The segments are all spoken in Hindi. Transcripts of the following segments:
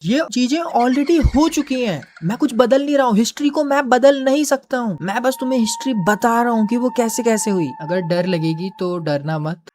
ये चीजें ऑलरेडी हो चुकी हैं। मैं कुछ बदल नहीं रहा हूँ, हिस्ट्री को मैं बदल नहीं सकता हूँ। मैं बस तुम्हें हिस्ट्री बता रहा हूँ कि वो कैसे कैसे हुई। अगर डर लगेगी तो डरना मत।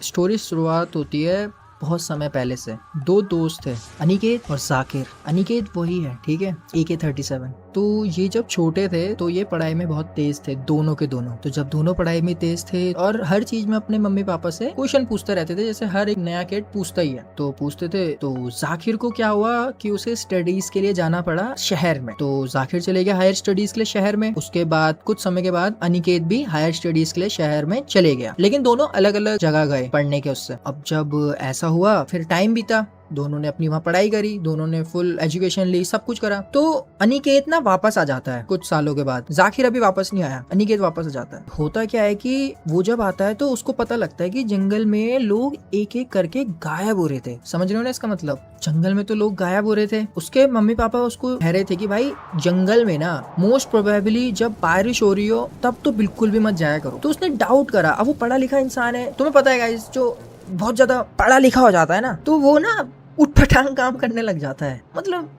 स्टोरी शुरुआत होती है बहुत समय पहले से। दो दोस्त थे, अनिकेत और जाकिर। अनिकेत वही है, ठीक है, AK-47। तो ये जब छोटे थे तो ये पढ़ाई में बहुत तेज थे, दोनों के दोनों। तो जब दोनों पढ़ाई में तेज थे और हर चीज में अपने मम्मी पापा से क्वेश्चन पूछते रहते थे, जैसे हर एक नया किड पूछता ही है। तो पूछते थे। तो जाकिर को क्या हुआ कि उसे स्टडीज के लिए जाना पड़ा शहर में। तो जाकिर चले गया हायर स्टडीज के लिए शहर में। उसके बाद कुछ समय के बाद अनिकेत भी हायर स्टडीज के लिए शहर में चले गया, लेकिन दोनों अलग अलग जगह गए पढ़ने के उससे। अब जब ऐसा हुआ, फिर टाइम बीता, दोनों ने अपनी वहाँ पढ़ाई करी, दोनों ने फुल एजुकेशन ली, सब कुछ करा। तो अनिकेत ना वापस आ जाता है कुछ सालों के बाद। जाकिर अभी वापस नहीं आया, अनिकेत वापस आ जाता है। होता क्या है कि वो जब आता है तो उसको पता लगता है कि जंगल में लोग एक एक करके गायब हो रहे थे। समझ रहे हो ना इसका मतलब? जंगल में तो लोग गायब हो रहे थे। उसके मम्मी पापा उसको कह रहे थे कि भाई जंगल में ना मोस्ट प्रोबेबली जब बारिश हो रही हो तब तो बिल्कुल भी मत जाया करो। तो उसने डाउट करा। अब वो पढ़ा लिखा इंसान है, तुम्हें पता है गाइस, जो बहुत ज्यादा पढ़ा लिखा हो जाता है ना तो वो ना उठपटांग काम करने लग जाता है। मतलब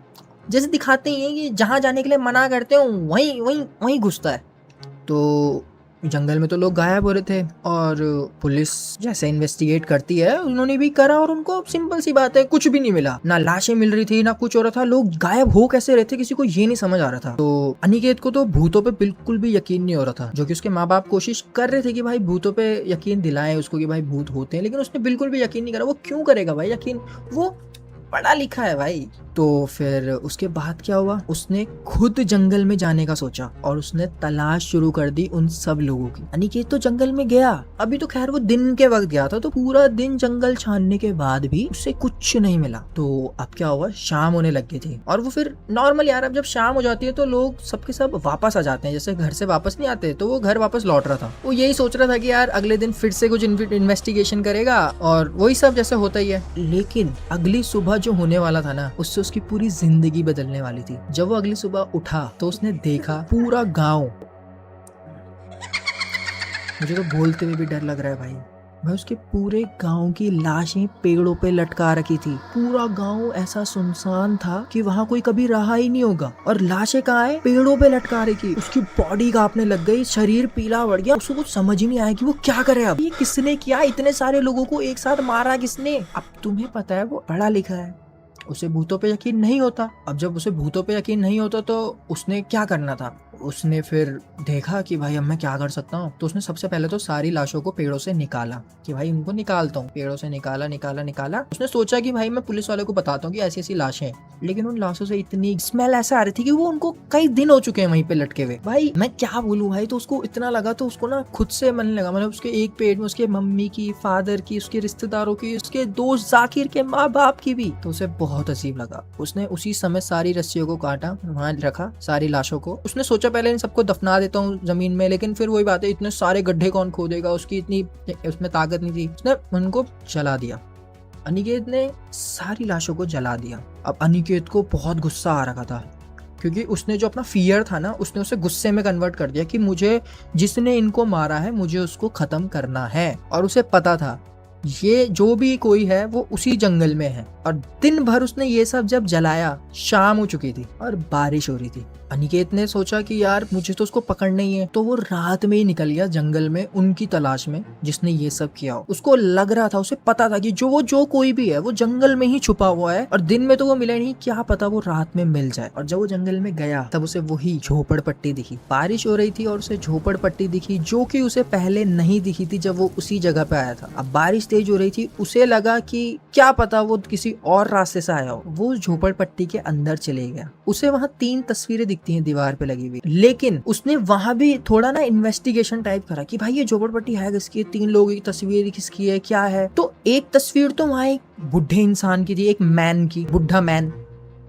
जैसे दिखाते ही हैं कि जहां जाने के लिए मना करते हो वहीं वहीं वहीं घुसता है। तो जंगल में तो लोग गायब हो रहे थे और पुलिस जैसे इन्वेस्टिगेट करती है उन्होंने भी करा और उनको सिंपल सी बात है, कुछ भी नहीं मिला। ना लाशें मिल रही थी ना कुछ हो रहा था। लोग गायब हो कैसे रहे थे किसी को ये नहीं समझ आ रहा था। तो अनिकेत को तो भूतों पे बिल्कुल भी यकीन नहीं हो रहा था, जो कि उसके माँ बाप कोशिश कर रहे थे कि भाई भूतों पे यकीन दिलाएं उसको कि भाई भूत होते हैं, लेकिन उसने बिल्कुल भी यकीन नहीं करा। वो क्यों करेगा भाई यकीन? वो पढ़ा लिखा है भाई। तो फिर उसके बाद क्या हुआ, उसने खुद जंगल में जाने का सोचा और उसने तलाश शुरू कर दी उन सब लोगों की। अनिकेत तो जंगल में गया। अभी तो खैर वो दिन के वक्त गया था, तो पूरा दिन जंगल छानने के बाद भी उसे कुछ नहीं मिला। तो अब क्या हुआ, शाम होने लग गई थी और वो फिर नॉर्मल यार, अब जब शाम हो जाती है तो लोग सबके सब वापस आ जाते हैं। जैसे घर से वापस नहीं आते, तो वो घर वापस लौट रहा था। वो यही सोच रहा था कि यार अगले दिन फिर से कुछ इन्वेस्टिगेशन करेगा और वही सब जैसे होता ही है। लेकिन अगली सुबह जो होने वाला था ना, उससे उसकी पूरी जिंदगी बदलने वाली थी। जब वो अगली सुबह उठा तो उसने देखा पूरा गांव, मुझे तो बोलते हुए भी डर लग रहा है भाई उसके पूरे गांव की लाशें पेड़ों पे लटका रखी थी। पूरा गांव ऐसा सुनसान था कि वहाँ कोई कभी रहा ही नहीं होगा। और लाशें कहाँ है? पेड़ों पे लटका रखी। उसकी बॉडी कांपने लग गई, शरीर पीला पड़ गया। उसको कुछ समझ ही नहीं आया कि वो क्या करे। अब ये किसने किया? इतने सारे लोगों को एक साथ मारा किसने? अब तुम्हें पता है वो पढ़ा लिखा है, उसे भूतों पे यकीन नहीं होता। अब जब उसे भूतों पे यकीन नहीं होता तो उसने क्या करना था? उसने फिर देखा कि भाई अब मैं क्या कर सकता हूँ। तो उसने सबसे पहले तो सारी लाशों को पेड़ों से निकाला कि भाई इनको निकालता हूँ। पेड़ों से निकाला निकाला निकाला। उसने सोचा कि भाई मैं पुलिस वाले को बताता हूँ कि ऐसी ऐसी लाशें हैं। लेकिन उन लाशों से इतनी स्मेल ऐसा आ रही थी कि वो उनको कई दिन हो चुके हैं वहीं पे लटके हुए। भाई मैं क्या बोलूँ भाई, तो उसको इतना लगा तो उसको ना खुद से मन लगा। मतलब उसके एक पेट में उसके मम्मी की, फादर की, उसके रिश्तेदारों की, उसके दोस्त जाकिर के माँ बाप की भी। तो उसे बहुत अजीब लगा। उसने उसी समय सारी रस्सियों को काटा, वहां रखा सारी लाशों को। उसने सोचा पहले इन सबको दफना देता हूँ जमीन में, लेकिन फिर वही बात है, इतने सारे गड्ढे कौन खोदेगा, उसकी इतनी उसमें ताकत नहीं थी। उसने उनको जला दिया। अनिकेत ने सारी लाशों को जला दिया। अब अनिकेत को बहुत गुस्सा आ रहा था क्योंकि उसने जो अपना फियर था ना, उसने उसे गुस्से में कन्वर्ट कर दिया कि मुझे जिसने इनको मारा है मुझे उसको खत्म करना है। और उसे पता था ये जो भी कोई है वो उसी जंगल में है। और दिन भर उसने ये सब जब जलाया, शाम हो चुकी थी और बारिश हो रही थी। अनिकेत ने सोचा कि यार मुझे तो उसको पकड़ना ही है। तो वो रात में ही निकल गया जंगल में उनकी तलाश में जिसने ये सब किया हो। उसको लग रहा था, उसे पता था कि जो कोई भी है वो जंगल में ही छुपा हुआ है और दिन में तो वो मिला नहीं, क्या पता वो रात में मिल जाए। और जब वो जंगल में गया तब उसे वही झोपड़पट्टी दिखी। बारिश हो रही थी और उसे झोपड़पट्टी दिखी जो कि उसे पहले नहीं दिखी थी जब वो उसी जगह पे आया था। अब बारिश तेज हो रही थी, उसे लगा कि क्या पता वो किसी और रास्ते से आया हो। वो झोपड़पट्टी के अंदर चले गया। उसे वहाँ 3 तस्वीरें दिखती हैं दीवार पे लगी हुई, लेकिन उसने वहाँ भी थोड़ा ना इन्वेस्टिगेशन टाइप करा कि भाई ये झोपड़पट्टी है किसकी, 3 लोगों की तस्वीर किसकी है, क्या है। तो एक तस्वीर तो वहाँ एक बुढ़े इंसान की थी, एक मैन की, बुढ़ा मैन।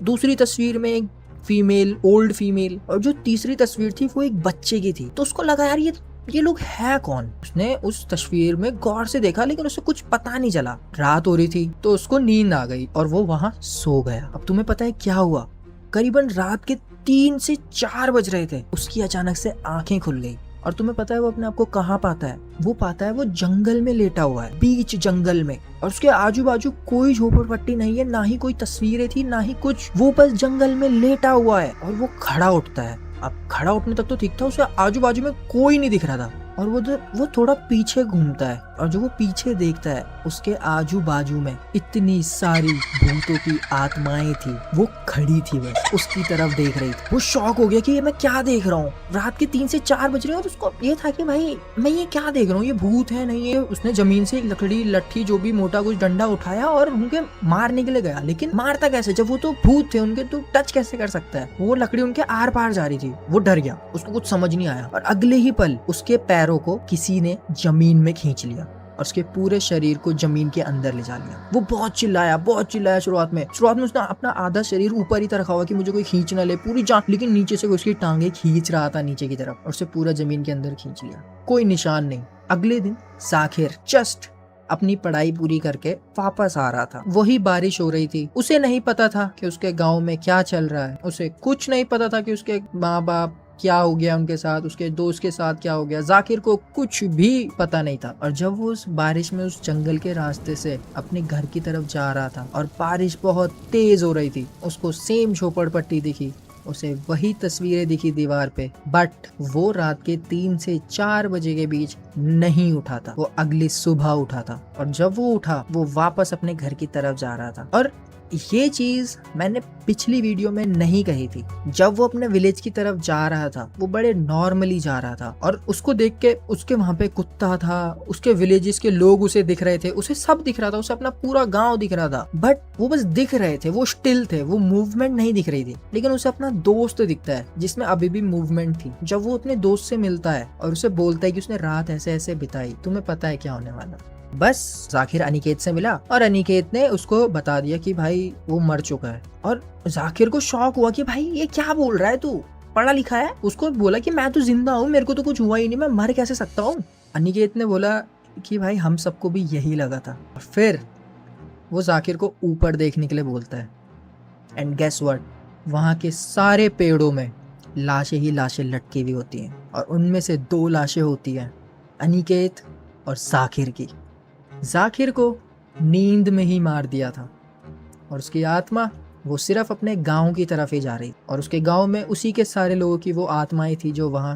दूसरी तस्वीर में एक फीमेल, ओल्ड फीमेल। और जो तीसरी तस्वीर थी वो एक बच्चे की थी। तो उसको लगा यार ये लोग है कौन। उसने उस तस्वीर में गौर से देखा लेकिन उसे कुछ पता नहीं चला। रात हो रही थी तो उसको नींद आ गई और वो वहां सो गया। अब तुम्हें पता है क्या हुआ? करीबन रात के 3 से 4 बज रहे थे, उसकी अचानक से आंखें खुल गई और तुम्हें पता है वो अपने आप को कहाँ पाता है? वो पाता है वो जंगल में लेटा हुआ है, बीच जंगल में, और उसके आजू बाजू कोई झोपड़पट्टी नहीं है, ना ही कोई तस्वीरें थी, ना ही कुछ। वो बस जंगल में लेटा हुआ है और वो खड़ा उठता है। अब खड़ा उठने तक तो ठीक था, उसे आजू बाजू में कोई नहीं दिख रहा था, और वो थोड़ा पीछे घूमता है, और जो वो पीछे देखता है उसके आजू बाजू में इतनी सारी भूतों की आत्माएं थी। वो खड़ी थी, बस उसकी तरफ देख रही थी। वो शॉक हो गया कि ये मैं क्या देख रहा हूँ। रात के 3 से 4 बज रहे हैं और उसको ये था कि भाई मैं ये क्या देख रहा हूँ, ये भूत है नहीं है। उसने जमीन से एक लकड़ी, लट्ठी, जो भी मोटा कुछ डंडा उठाया और उनके मारने के लिए गया, लेकिन मारता कैसे जब वो तो भूत थे उनके, तो टच कैसे कर सकता है? वो लकड़ी उनके आर पार जा रही थी। वो डर गया, उसको कुछ समझ नहीं आया, और अगले ही पल उसके पैरों को किसी ने जमीन में खींच लिया और उसके पूरे शरीर को जमीन के अंदर ले जा लिया। वो बहुत चिल्लाया शुरुआत में उसने अपना आधा शरीर ऊपर ही रखा हुआ कि मुझे कोई खींच ना ले, पूरी जान, लेकिन नीचे से उसकी टांगे खींच रहा था नीचे की तरफ, और उसे पूरा जमीन के अंदर खींच लिया। कोई निशान नहीं। अगले दिन जाकिर जस्ट अपनी पढ़ाई पूरी करके वापस आ रहा था। वही बारिश हो रही थी। उसे नहीं पता था कि उसके गांव में क्या चल रहा है, उसे कुछ नहीं पता था कि उसके माँ बाप क्या हो गया उनके साथ, उसके दोस्त के साथ क्या हो गया। जाकिर को कुछ भी पता नहीं था। और जब वो उस बारिश में उस जंगल के रास्ते से अपने घर की तरफ जा रहा था और बारिश बहुत तेज हो रही थी, उसको सेम झोपड़पट्टी दिखी, उसे वही तस्वीरें दिखी दीवार पे, बट वो रात के 3 से 4 बजे के बीच नहीं उठा था। वो अगली सुबह उठा था, और जब वो उठा वो वापस अपने घर की तरफ जा रहा था। और ये चीज मैंने पिछली वीडियो में नहीं कही थी। जब वो अपने विलेज की तरफ जा रहा था वो बड़े नॉर्मली जा रहा था, और उसको देख के उसके वहां पे कुत्ता था, उसके विलेजेस के लोग उसे दिख रहे थे, उसे सब दिख रहा था, उसे अपना पूरा गांव दिख रहा था, बट वो बस दिख रहे थे, वो स्टिल थे, वो मूवमेंट नहीं दिख रही थी। लेकिन उसे अपना दोस्त दिखता है जिसमें अभी भी मूवमेंट थी। जब वो अपने दोस्त से मिलता है और उसे बोलता है कि उसने रात ऐसे ऐसे बिताई, तुम्हें पता है क्या होने वाला? बस जाकिर अनिकेत से मिला और अनिकेत ने उसको बता दिया कि भाई वो मर चुका है। और जाकिर को शॉक हुआ कि भाई ये क्या बोल रहा है, तू पढ़ा लिखा है? उसको बोला कि मैं तो जिंदा हूँ, मेरे को तो कुछ हुआ ही नहीं, मैं मर कैसे सकता हूँ? अनिकेत ने बोला कि भाई हम सबको भी यही लगा था। फिर वो जाकिर को ऊपर देखने के लिए बोलता है, एंड गेस व्हाट, वहाँ के सारे पेड़ों में लाशें ही लाशें लटकी हुई होती हैं, और उनमें से 2 लाशें होती हैं, अनिकेत और जाकिर की। जाकिर को नींद में ही मार दिया था, और उसकी आत्मा वो सिर्फ अपने गांव की तरफ ही जा रही, और उसके गांव में उसी के सारे लोगों की वो आत्माएं थी जो वहां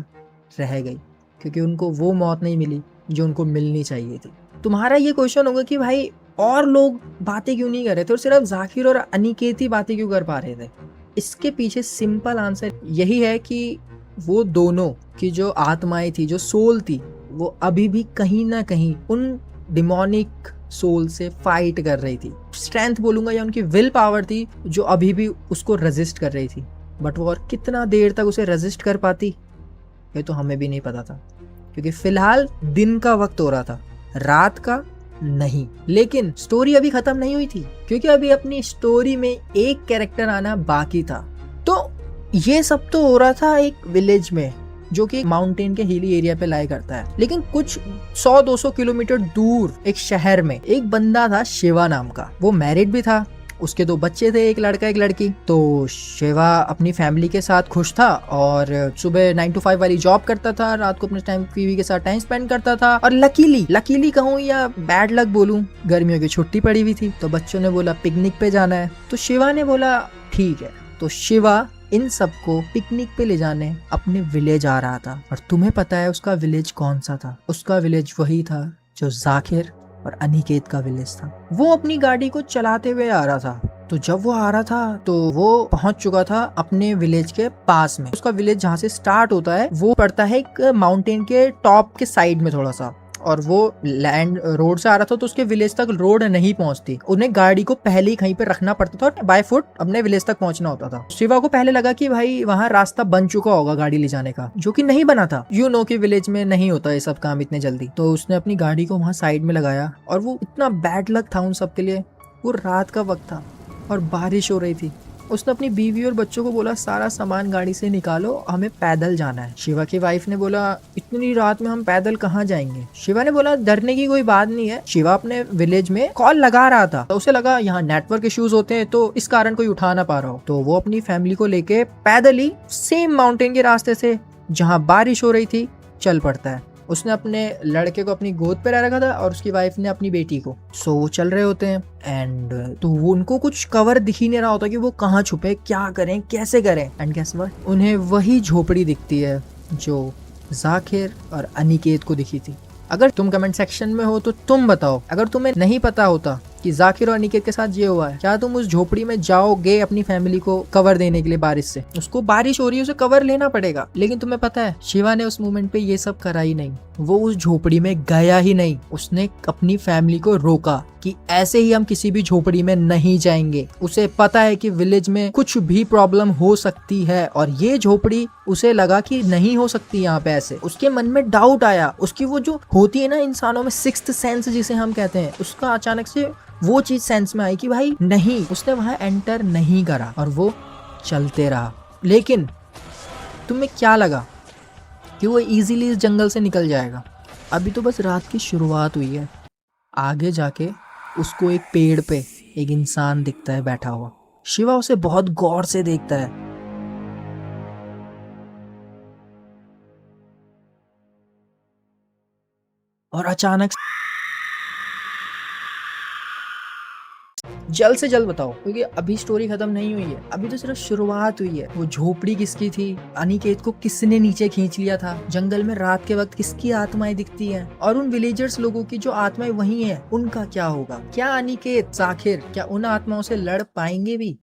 रह गई, क्योंकि उनको वो मौत नहीं मिली जो उनको मिलनी चाहिए थी। तुम्हारा ये क्वेश्चन होगा कि भाई और लोग बातें क्यों नहीं कर रहे थे, और सिर्फ जाकिर और अनिकेत ही बातें क्यों कर पा रहे थे? इसके पीछे सिंपल आंसर यही है कि वो दोनों की जो आत्माएं थी, जो सोल थी, वो अभी भी कहीं ना कहीं उन डिमोनिक सोल से फाइट कर रही थी। स्ट्रेंथ बोलूंगा या उनकी विल पावर थी जो अभी भी उसको रेजिस्ट कर रही थी, बट वो और कितना देर तक उसे रेजिस्ट कर पाती ये तो हमें भी नहीं पता था, क्योंकि फिलहाल दिन का वक्त हो रहा था, रात का नहीं। लेकिन स्टोरी अभी खत्म नहीं हुई थी, क्योंकि अभी अपनी स्टोरी में एक कैरेक्टर आना बाकी था। तो ये सब तो हो रहा था एक विलेज में जो कि माउंटेन के हिली एरिया पे लाई करता है, लेकिन कुछ 100-200 किलोमीटर दूर एक शहर में एक बंदा था शिवा नाम का। वो मैरिड भी था, उसके 2 बच्चे थे, एक लड़का एक लड़की। तो शिवा अपनी फैमिली के साथ खुश था और सुबह 9 to 5 वाली जॉब करता था, रात को अपने टाइम बीवी के साथ टाइम स्पेंड करता था। और लकीली कहूँ या बैड लक बोलूं, गर्मियों की छुट्टी पड़ी हुई थी, तो बच्चों ने बोला पिकनिक पे जाना है, तो शिवा ने बोला ठीक है। तो शिवा इन सबको पिकनिक पे ले जाने अपने विलेज आ रहा था। और तुम्हें पता है उसका विलेज कौन सा था? उसका विलेज वही था जो जाकिर और अनिकेत का विलेज था। वो अपनी गाड़ी को चलाते हुए आ रहा था। तो जब वो आ रहा था तो वो पहुंच चुका था अपने विलेज के पास में। उसका विलेज जहाँ से स्टार्ट होता है वो पड़ता है एक माउंटेन के टॉप के साइड में थोड़ा सा, और वो लैंड रोड से आ रहा था, तो उसके विलेज तक रोड नहीं पहुंचती, उन्हें गाड़ी को पहले ही कहीं पे रखना पड़ता था और बाय फुट अपने विलेज तक पहुंचना होता था। शिवा को पहले लगा कि भाई वहां रास्ता बन चुका होगा गाड़ी ले जाने का, जो कि नहीं बना था। यू नो कि विलेज में नहीं होता ये सब काम इतने जल्दी। तो उसने अपनी गाड़ी को वहां साइड में लगाया, और वो इतना बैड लक था उन सबके लिए, वो रात का वक्त था और बारिश हो रही थी। उसने अपनी बीवी और बच्चों को बोला सारा सामान गाड़ी से निकालो, हमें पैदल जाना है। शिवा की वाइफ ने बोला इतनी रात में हम पैदल कहाँ जाएंगे? शिवा ने बोला डरने की कोई बात नहीं है। शिवा अपने विलेज में कॉल लगा रहा था, तो उसे लगा यहाँ नेटवर्क इश्यूज होते हैं, तो इस कारण कोई उठा ना पा रहा हो। तो वो अपनी फैमिली को लेके पैदल ही सेम माउंटेन के रास्ते से जहाँ बारिश हो रही थी चल पड़ता है। उसने अपने लड़के को अपनी गोद पे रह रखा था और उसकी वाइफ ने अपनी बेटी को। सो वो चल रहे होते हैं एंड तो उनको कुछ कवर दिख ही नहीं रहा होता कि वो कहाँ छुपे, क्या करें, कैसे करें। एंड गेस व्हाट, उन्हें वही झोपड़ी दिखती है जो जाकिर और अनिकेत को दिखी थी। अगर तुम कमेंट सेक्शन में हो तो तुम बताओ, अगर तुम्हें नहीं पता होता कि जाकिर और अनिकेत के साथ ये हुआ है, क्या तुम उस झोपड़ी में जाओगे अपनी फैमिली को कवर देने के लिए बारिश से? उसको बारिश हो रही है, उसे कवर लेना पड़ेगा। लेकिन तुम्हें पता है शिवा ने उस मोमेंट पे ये सब करा ही नहीं। वो उस झोपड़ी में गया ही नहीं। उसने अपनी फैमिली को रोका कि ऐसे ही हम किसी भी झोपड़ी में नहीं जाएंगे। उसे पता है कि विलेज में कुछ भी प्रॉब्लम हो सकती है और ये झोपड़ी, उसे लगा कि नहीं हो सकती यहाँ पे ऐसे। उसके मन में डाउट आया। उसकी वो जो होती है ना इंसानों में सिक्स्थ सेंस जिसे हम कहते हैं, उसका अचानक से वो चीज सेंस में आई कि भाई नहीं, उसने वहां एंटर नहीं करा और वो चलते रहा। लेकिन तुम्हें क्या लगा कि वो इजीली इस जंगल से निकल जाएगा? अभी तो बस रात की शुरुआत हुई है। आगे जाके उसको एक पेड़ पे एक इंसान दिखता है बैठा हुआ। शिवा उसे बहुत गौर से देखता है। और अचानक जल्द से जल्द बताओ, क्योंकि अभी स्टोरी खत्म नहीं हुई है, अभी तो सिर्फ शुरुआत हुई है। वो झोपड़ी किसकी थी? अनिकेत को किसने नीचे खींच लिया था? जंगल में रात के वक्त किसकी आत्माएं दिखती हैं? और उन विलेजर्स लोगों की जो आत्माएं वही हैं, उनका क्या होगा? क्या अनिकेत, जाकिर, क्या उन आत्माओं से लड़ पाएंगे भी?